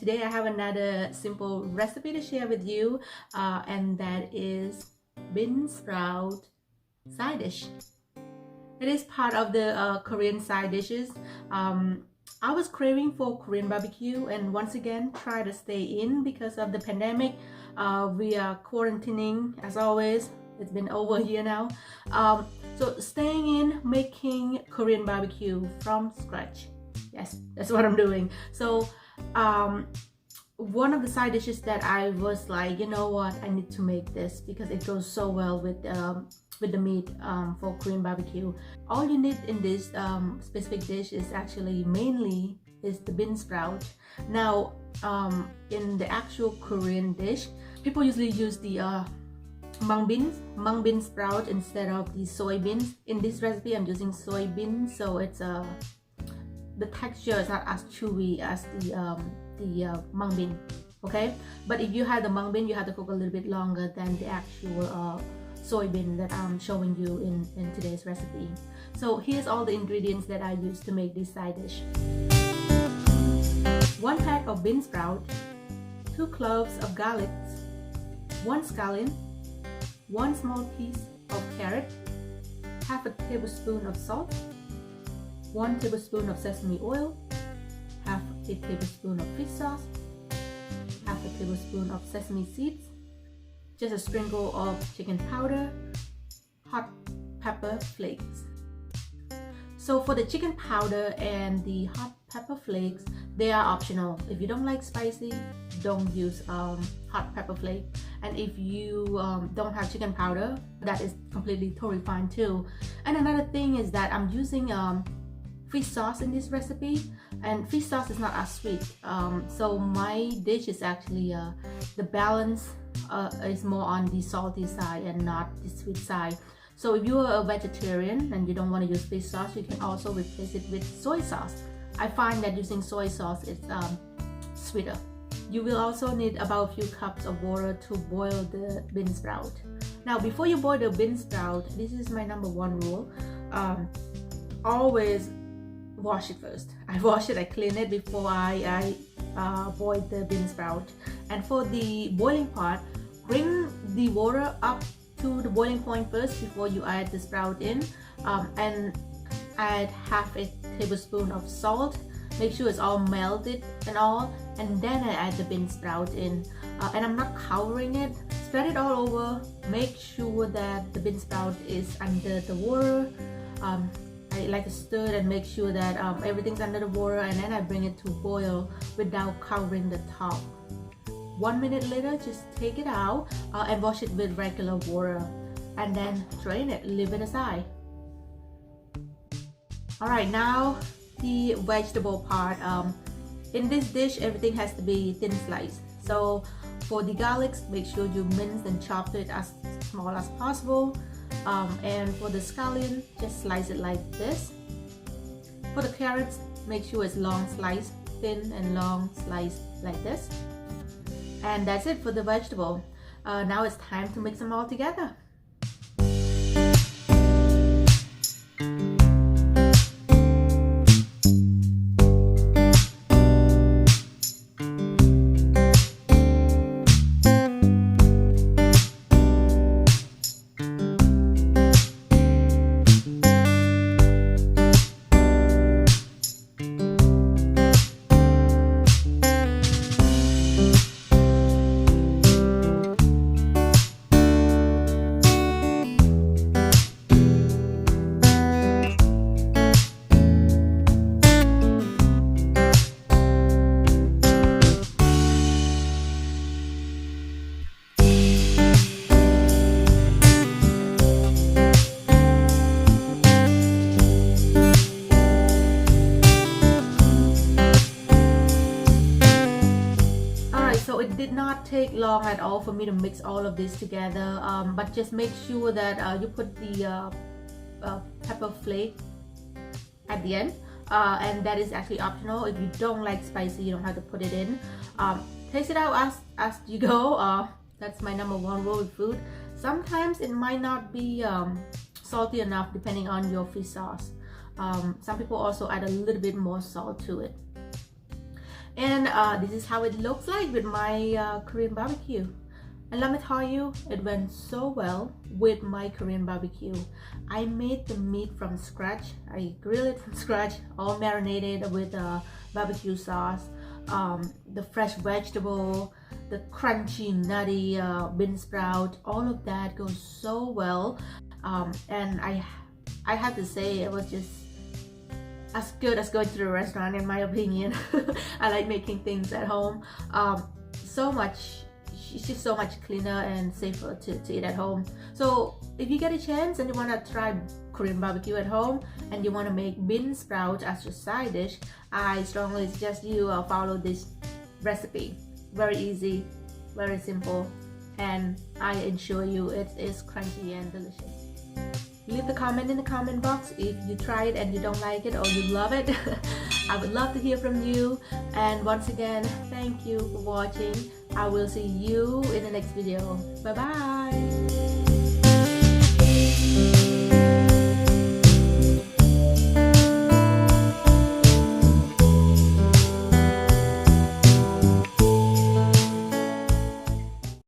today I have another simple recipe to share with you, and that is bean sprout side dish. It is part of the Korean side dishes. I was craving for Korean barbecue, and once again try to stay in because of the pandemic. We are quarantining as always. It's been over a year now. So staying in, making Korean barbecue from scratch. Yes, that's what I'm doing. So one of the side dishes that I was like, you know what, I need to make this because it goes so well with the meat for Korean barbecue. All you need in this specific dish is actually mainly is the bean sprout. Now in the actual Korean dish, people usually use the mung bean sprout instead of the soybeans. In this recipe I'm using soybeans, so it's the texture is not as chewy as the mung bean. Okay, but if you have the mung bean, you have to cook a little bit longer than the actual soybean that I'm showing you in today's recipe. So here's all the ingredients that I use to make this side dish. 1 pack of bean sprout, 2 cloves of garlic, 1 scallion, 1 small piece of carrot, half a tablespoon of salt, 1 tablespoon of sesame oil, half a tablespoon of fish sauce, half a tablespoon of sesame seeds, just a sprinkle of chicken powder, hot pepper flakes. So for the chicken powder and the hot pepper flakes, they are optional. If you don't like spicy, don't use hot pepper flake. And if you don't have chicken powder, that is completely totally fine too. And another thing is that I'm using fish sauce in this recipe, and fish sauce is not as sweet. So my dish is actually the balance is more on the salty side and not the sweet side. So if you are a vegetarian and you don't want to use fish sauce, you can also replace it with soy sauce. I find that using soy sauce is sweeter. You will also need about a few cups of water to boil the bean sprout. Now before you boil the bean sprout, this is my #1 rule. Always wash it first. I wash it, I clean it before I boil the bean sprout. And for the boiling part, bring the water up to the boiling point first before you add the sprout in, and add half a tablespoon of salt. Make sure it's all melted and all, and then I add the bean sprout in. And I'm not covering it. Spread it all over. Make sure that the bean sprout is under the water. I like to stir it and make sure that everything's under the water, and then I bring it to boil without covering the top. 1 minute later, just take it out and wash it with regular water, and then drain it, leave it aside. Alright, now the vegetable part. In this dish, everything has to be thin sliced. So for the garlics, make sure you mince and chop it as small as possible. And for the scallion, just slice it like this. For the carrots, make sure it's long slice, thin and long slice like this. And that's it for the vegetable. Now it's time to mix them all together. So it did not take long at all for me to mix all of this together, but just make sure that you put the pepper flake at the end, and that is actually optional. If you don't like spicy, you don't have to put it in. Taste it out as you go. That's my #1 rule with food. Sometimes it might not be salty enough depending on your fish sauce. Some people also add a little bit more salt to it. And this is how it looks like with my Korean barbecue. And let me tell you, it went so well with my Korean barbecue. I made the meat from scratch. I grill it from scratch, all marinated with barbecue sauce, the fresh vegetable, the crunchy, nutty bean sprout. All of that goes so well. And I have to say, it was just as good as going to the restaurant, in my opinion. I like making things at home. It's just so much cleaner and safer to eat at home. So if you get a chance and you want to try Korean barbecue at home and you want to make bean sprout as your side dish, I strongly suggest you follow this recipe. Very easy, very simple, and I assure you it is crunchy and delicious. Leave the comment in the comment box if you try it and you don't like it or you love it. I would love to hear from you. And once again, thank you for watching. I will see you in the next video. Bye bye.